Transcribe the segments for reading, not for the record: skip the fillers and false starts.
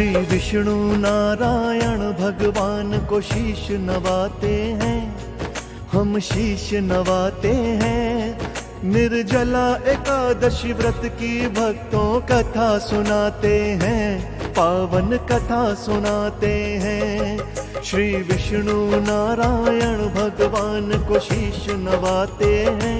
श्री विष्णु नारायण भगवान को शीश नवाते हैं, हम शीश नवाते हैं। निर्जला एकादशी व्रत की भक्तों कथा सुनाते हैं, पावन कथा सुनाते हैं। श्री विष्णु नारायण भगवान को शीश नवाते हैं,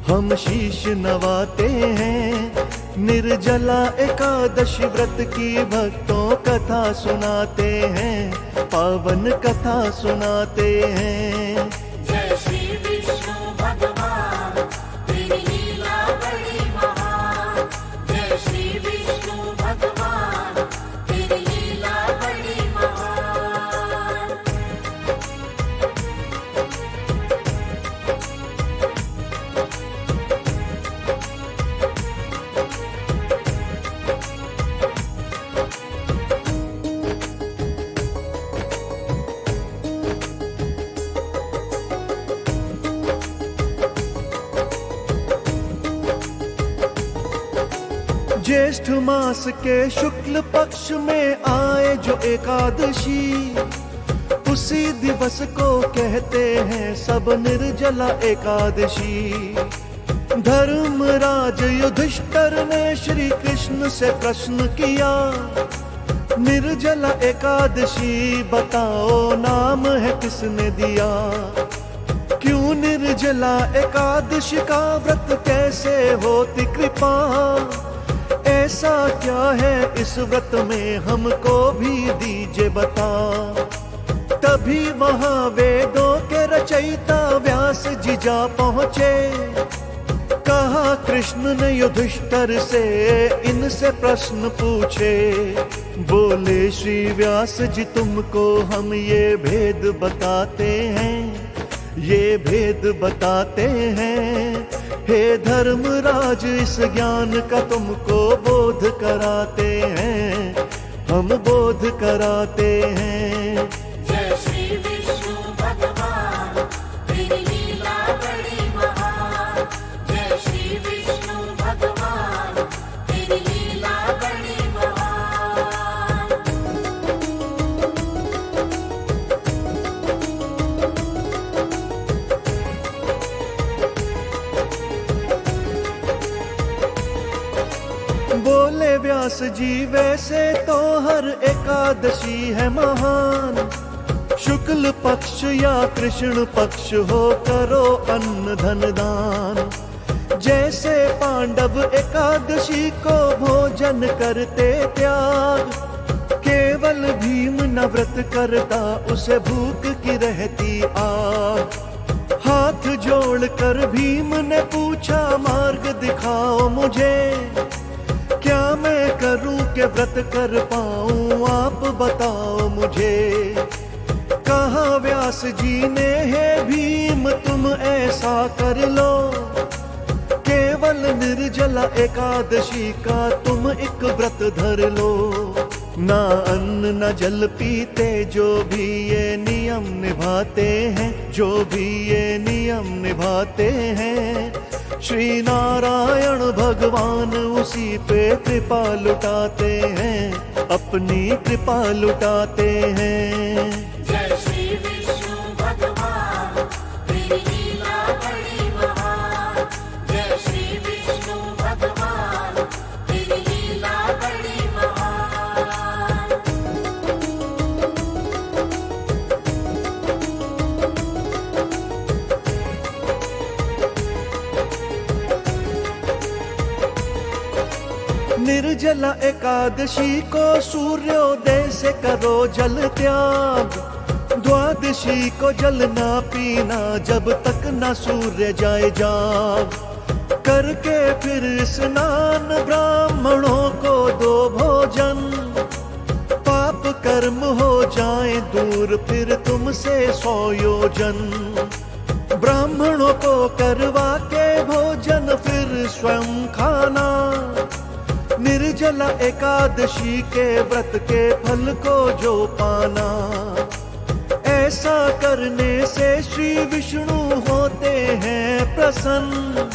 हम शीश नवाते हैं। निर्जला एकादशी व्रत की भक्तों कथा सुनाते हैं, पावन कथा सुनाते हैं। जय श्री विष्णु भगवान, तेरी लीला बड़ी महान। जय श्री विष्णु भगवान, तेरी लीला बड़ी महान। ज्येष्ठ मास के शुक्ल पक्ष में आए जो एकादशी, उसी दिवस को कहते हैं सब निर्जला एकादशी। धर्मराज युधिष्ठिर ने श्री कृष्ण से प्रश्न किया, निर्जला एकादशी बताओ नाम है किसने दिया। क्यों निर्जला एकादशी का व्रत कैसे होती कृपा, ऐसा क्या है इस व्रत में हमको भी दीजिए बता। तभी वहां वेदों के रचयिता व्यास जी जा पहुंचे, कहा कृष्ण ने युधिष्ठिर से इनसे प्रश्न पूछे। बोले श्री व्यास जी तुमको हम ये भेद बताते हैं, ये भेद बताते हैं। हे धर्मराज इस ज्ञान का तुमको बोध कराते हैं, हम बोध कराते हैं। जय श्री विष्णु भगवान, तेरी लीला बड़ी महान। जय श्री विष्णु भगवान, तेरी लीला बड़ी महान। बोले व्यास जी वैसे तो हर एकादशी है महान, शुक्ल पक्ष या कृष्ण पक्ष हो करो अन्न धन दान। जैसे पांडव एकादशी को भोजन करते त्याग, केवल भीम न व्रत करता उसे भूख की रहती आग। हाथ जोड़कर भीम ने पूछा मार्ग दिखाओ मुझे, क्या मैं करूं कि व्रत कर पाऊं आप बताओ मुझे। कहा व्यास जी ने है भीम तुम ऐसा कर लो, केवल निर्जला एकादशी का तुम एक व्रत धर लो। ना अन्न न जल पीते जो भी ये नियम निभाते हैं, जो भी ये नियम निभाते हैं। श्री नारायण भगवान उसी पे कृपा लुटाते हैं, अपनी कृपा लुटाते हैं। जय श्री विष्णु भगवान, तेरी लीला बड़ी महान। जय श्री विष्णु भगवान, तेरी लीला बड़ी महान। निर्जला एकादशी को सूर्योदय से करो जल त्याग, द्वादशी को जल ना पीना जब तक ना सूर्य जाए जाग। करके फिर स्नान ब्राह्मणों को दो भोजन, पाप कर्म हो जाए दूर फिर तुमसे 100 योजन। ब्राह्मणों को करवा के भोजन फिर स्वयं खाना, निर्जला एकादशी के व्रत के फल को जो पाना। ऐसा करने से श्री विष्णु होते हैं प्रसन्न,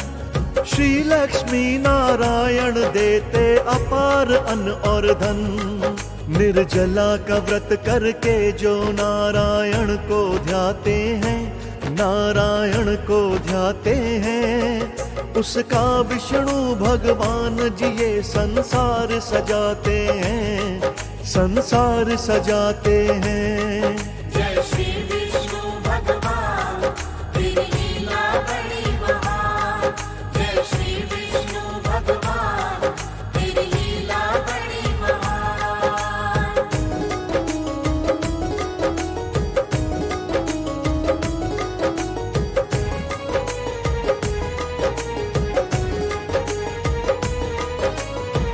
श्री लक्ष्मी नारायण देते अपार अन्न और धन। निर्जला का व्रत करके जो नारायण को ध्याते हैं, नारायण को ध्याते हैं, उसका विष्णु भगवान जी ये संसार सजाते हैं, संसार सजाते हैं। जय श्री विष्णु भगवान तेरी लीला बड़ी महान। जय श्री विष्णु भगवान तेरी लीला बड़ी महान।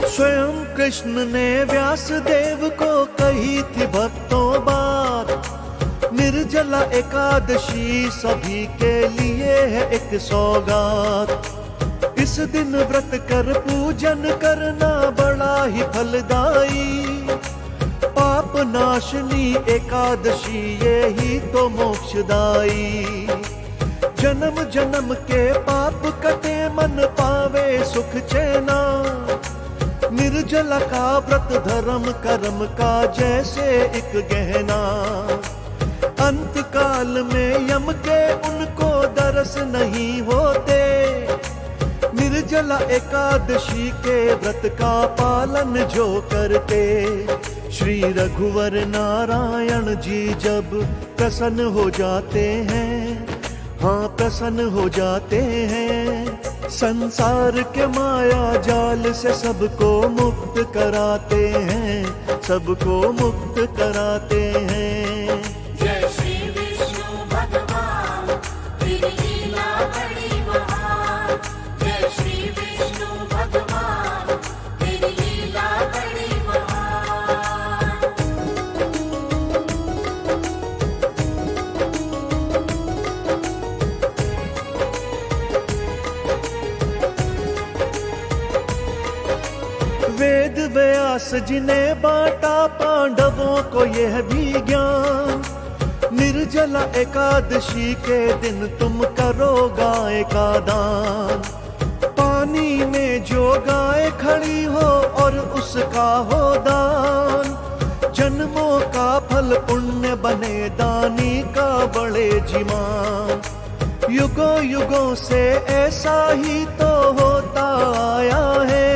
स्वयं कृष्ण ने व्यासदेव को कही थी भक्तों बात, निर्जला एकादशी सभी के लिए है एक सौगात। इस दिन व्रत कर पूजन करना बड़ा ही फलदायी, पाप नाशनी एकादशी ये ही तो मोक्षदायी। जन्म जन्म के पाप कटे मन पावे सुख चैना, निर्जला का व्रत धर्म कर्म का जैसे एक गहना। अंत काल में यम के उनको दरस नहीं होते, निर्जला एकादशी के व्रत का पालन जो करते। श्री रघुवर नारायण जी जब प्रसन्न हो जाते हैं, हाँ प्रसन्न हो जाते हैं, संसार के माया जाल से सबको मुक्त कराते हैं, सबको मुक्त कराते हैं। जय श्री विष्णु भगवान तेरी लीला बड़ी महान। जय श्री विष्णु भगवान तेरी लीला बड़ी महान। वेद व्यास जी ने बांटा पांडवों को यह भी ज्ञान, निर्जला एकादशी के दिन तुम करो गाय का दान। पानी में जो गाय खड़ी हो और उसका हो दान, जन्मों का फल पुण्य बने दानी का बड़े जीमान। युगों युगों से ऐसा ही तो होता आया है,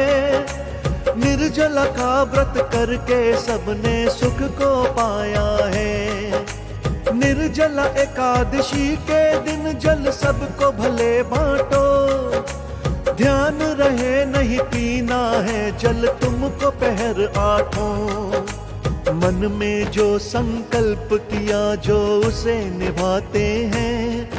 निर्जला का व्रत करके सबने सुख को पाया है। निर्जला एकादशी के दिन जल सबको भले बांटो, ध्यान रहे नहीं पीना है जल तुमको पहर आठों। मन में जो संकल्प किया जो उसे निभाते हैं,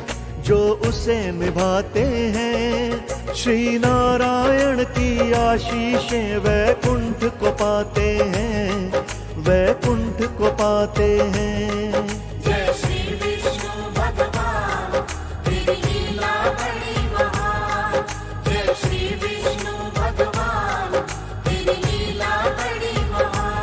जो उसे निभाते हैं, श्री नारायण की आशीषें वैकुंठ को पाते हैं, वैकुंठ को पाते हैं। जय श्री विष्णु भगवान तेरी लीला बड़ी महान। जय श्री विष्णु भगवान तेरी लीला बड़ी महान।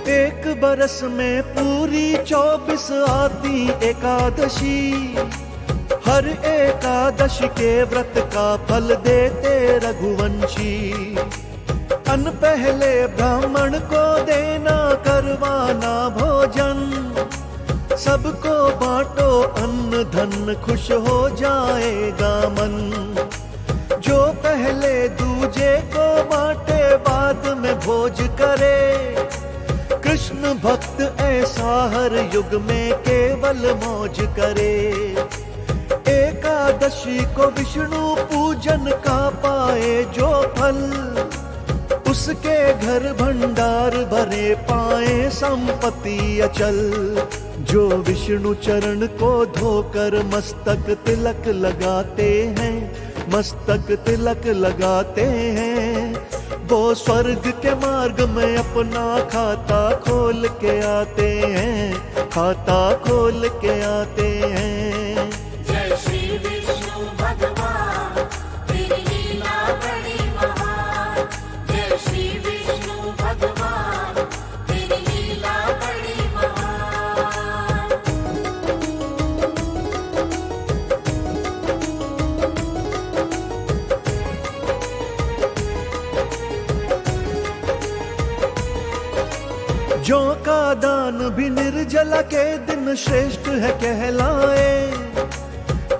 एक बरस में पूरी 24 आती एकादशी, हर एकादशी के व्रत का फल देते रघुवंशी। अन्न पहले ब्राह्मण को देना करवाना भोजन, सबको बांटो अन्न धन खुश हो जाएगा मन। जो पहले दूजे को बांटे बाद में भोज करे, कृष्ण भक्त ऐसा हर युग में केवल मौज करे। एकादशी को विष्णु पूजन का पाए जो फल, उसके घर भंडार भरे पाए संपत्ति अचल। जो विष्णु चरण को धोकर मस्तक तिलक लगाते हैं, मस्तक तिलक लगाते हैं, वो स्वर्ग के मार्ग में अपना खाता खोल के आते हैं, खाता खोल के आते हैं। जय श्री विष्णु भगवान तेरी लीला बड़ी महान। जय श्री विष्णु भगवान तेरी लीला बड़ी महान। जो का दान भी निर्जला के दिन श्रेष्ठ है कहलाए।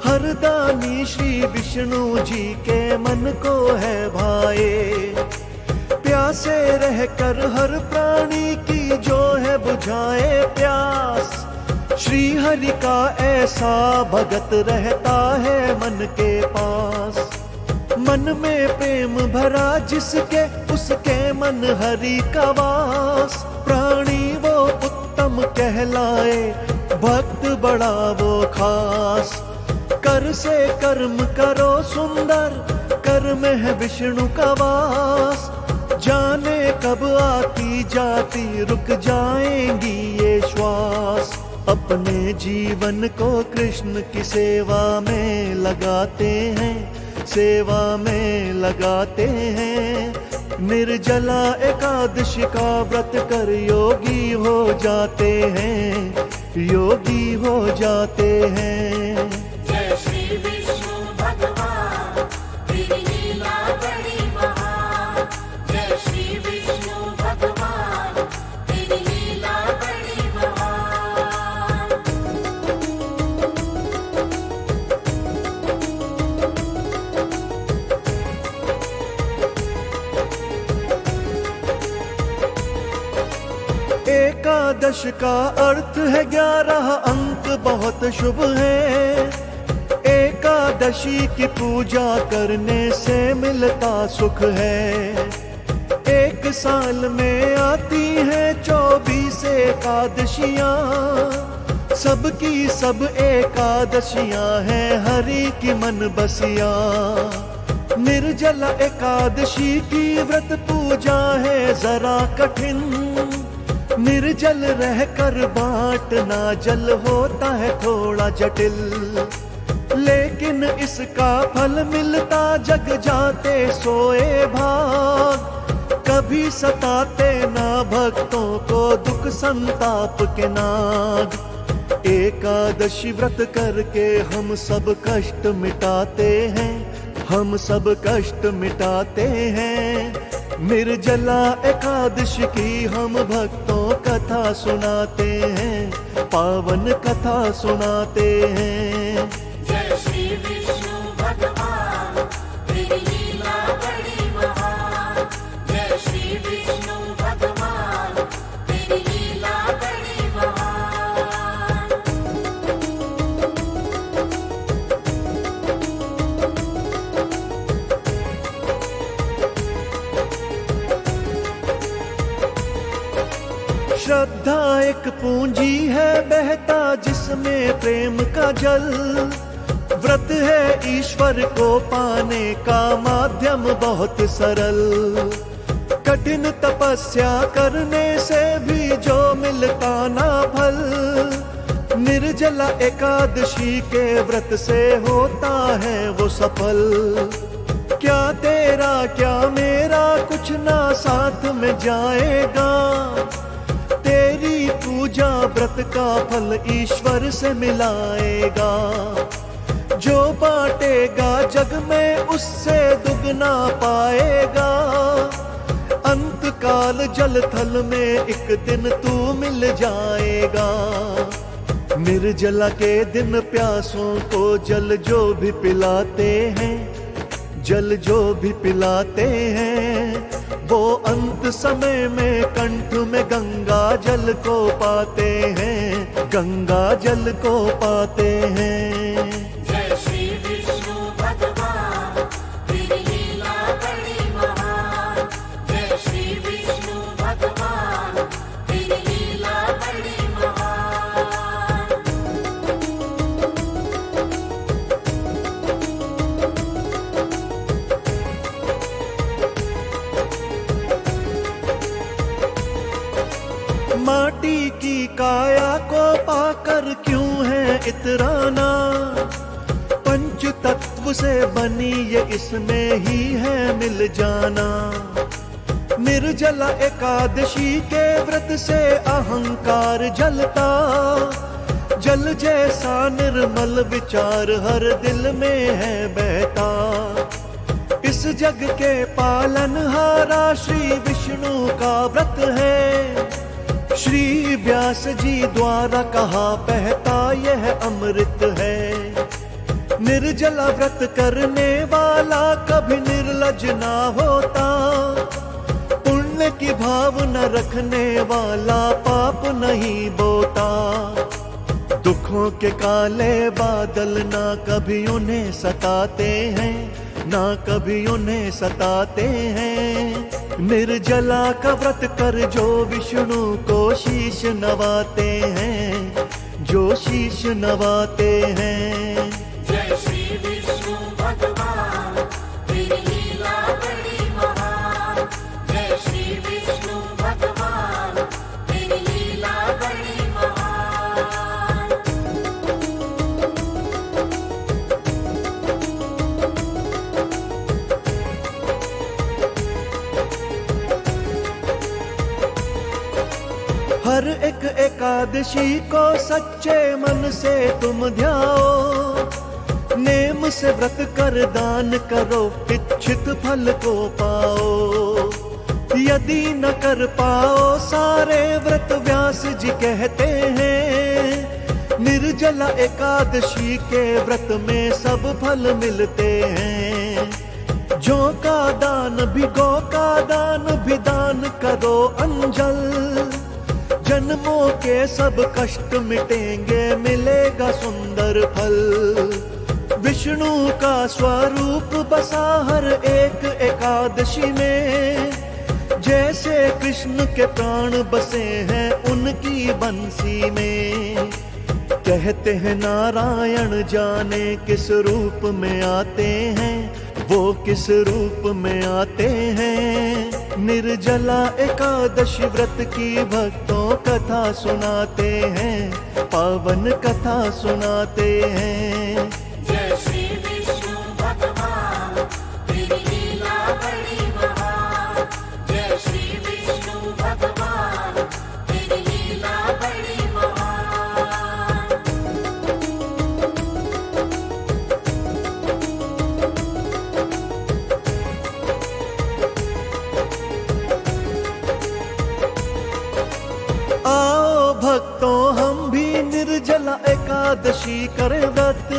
हर दानी श्री विष्णु जी के मन को है भाए। प्यासे रहकर हर प्राणी की जो है बुझाए प्यास। श्री हरि का ऐसा भगत रहता है मन के पास। मन में प्रेम भरा जिसके उसके मन हरि का वास। प्राणी वो उत्तम कहलाए, भक्त बड़ा वो खास। कर से कर्म करो सुंदर, कर में है विष्णु का वास। जाने कब आती जाती रुक जाएंगी ये श्वास। अपने जीवन को कृष्ण की सेवा में लगाते हैं, सेवा में लगाते हैं। निर्जला एकादशी का व्रत कर योगी हो जाते हैं, योगी हो जाते हैं। जय श्री विष्णु भगवान तेरी लीला बड़ी महान। जय श्री विष्णु भगवान तेरी लीला बड़ी महान। एकादश का अर्थ है 11 अंक बहुत शुभ है। एकादशी की पूजा करने से मिलता सुख है। एक साल में आती है 24 एकादशियां। सबकी सब एकादशियां हैं हरि की मन बसिया। निर्जला एकादशी की व्रत पूजा है जरा कठिन। निर्जल रहकर बांटना जल होता है थोड़ा जटिल। लेकिन इसका फल मिलता जग जाते सोए भाग। कभी सताते ना भक्तों को दुख संताप के नाग। एकादशी व्रत करके हम सब कष्ट मिटाते हैं, हम सब कष्ट मिटाते हैं। निर्जला एकादशी की हम भक्तों कथा सुनाते हैं, पावन कथा सुनाते हैं। जय श्री विष्णु भगवान तेरी लीला बड़ी महान। जय श्री विष्णु भगवान तेरी लीला बड़ी महान। श्रद्धा एक पूंजी है बहता जिसमें प्रेम का जल। व्रत है ईश्वर को पाने का माध्यम बहुत सरल। कठिन तपस्या करने से भी जो मिलता ना फल। निर्जला एकादशी के व्रत से होता है वो सफल। क्या तेरा क्या मेरा कुछ ना साथ में जाएगा। तेरी पूजा व्रत का फल ईश्वर से मिलाएगा। जो बांटेगा जग में उससे दुगना पाएगा। अंत काल जल थल में एक दिन तू मिल जाएगा। निर्जला के दिन प्यासों को जल जो भी पिलाते हैं, जल जो भी पिलाते हैं, वो अंत समय में कंठ में गंगा जल को पाते हैं, गंगा जल को पाते हैं। जय श्री विष्णु भगवान तेरी लीला बड़ी महान। जय श्री विष्णु भगवान तेरी लीला बड़ी महान। माटी की काया को पाकर क्यों है इतराना। पंच तत्व से बनी ये इसमें ही है मिल जाना। निर्जला एकादशी के व्रत से अहंकार जलता। जल जैसा निर्मल विचार हर दिल में है बहता। इस जग के पालनहारा श्री विष्णु का व्रत है। श्री व्यास जी द्वारा कहा बहता यह अमृत है। निर्जला व्रत करने वाला कभी निर्लज ना होता, पुण्य की भावना रखने वाला पाप नहीं बोता। दुखों के काले बादल ना कभी उन्हें सताते हैं, ना कभी उन्हें सताते हैं। निर्जला का व्रत कर जो विष्णु को शीश नवाते हैं, जो शीश नवाते हैं। जय श्री विष्णु भगवान तेरी लीला बड़ी महान। जय श्री विष्णु भगवान तेरी लीला बड़ी महान। हर एक एकादशी को सच्चे मन से तुम ध्याओ, नेम से व्रत कर दान करो, इच्छित फल को पाओ। यदि न कर पाओ सारे व्रत व्यास जी कहते हैं, निर्जला एकादशी के व्रत में सब फल मिलते हैं। जो का दान भी गौ का दान भी दान करो अंजल, जन्मों के सब कष्ट मिटेंगे, मिलेगा सुंदर फल। विष्णु का स्वरूप बसा हर एक एकादशी में, जैसे कृष्ण के प्राण बसे हैं उनकी बंसी में। कहते हैं नारायण जाने किस रूप में आते हैं, वो किस रूप में आते हैं। निर्जला एकादशी व्रत की भक्तों कथा सुनाते हैं, पावन कथा सुनाते हैं। जय श्री विष्णु भगवान तेरी लीला बड़ी महान। जय श्री विष्णु भगवान तेरी लीला बड़ी महान। आओ भक्तों हम भी निर्जला एकादशी करें व्रत।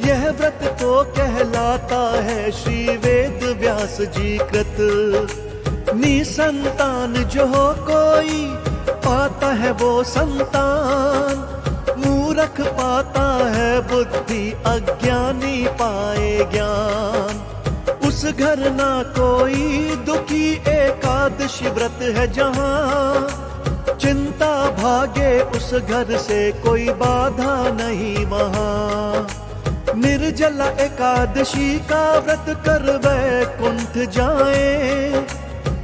यह व्रत तो कहलाता है श्री वेद व्यास जी कृत। निसंतान जो हो कोई पाता है वो संतान, मूर्ख पाता है बुद्धि, अज्ञानी पाए ज्ञान। उस घर ना कोई दुखी एकादशी व्रत है जहाँ, चिंता भागे उस घर से कोई बाधा नहीं वहाँ। निर्जला एकादशी का व्रत कर वैकुंठ जाए,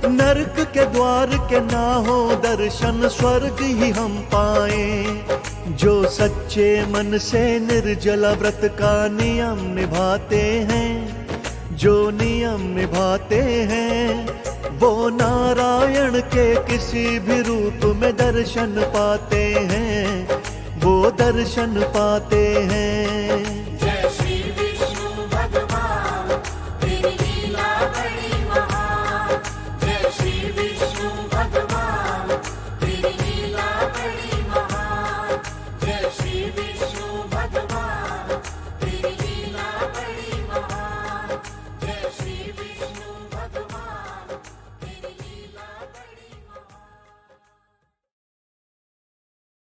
नरक के द्वार के ना हो दर्शन, स्वर्ग ही हम पाए। जो सच्चे मन से निर्जला व्रत का नियम निभाते हैं, जो नियम निभाते हैं, वो नारायण के किसी भी रूप में दर्शन पाते हैं, वो दर्शन पाते हैं।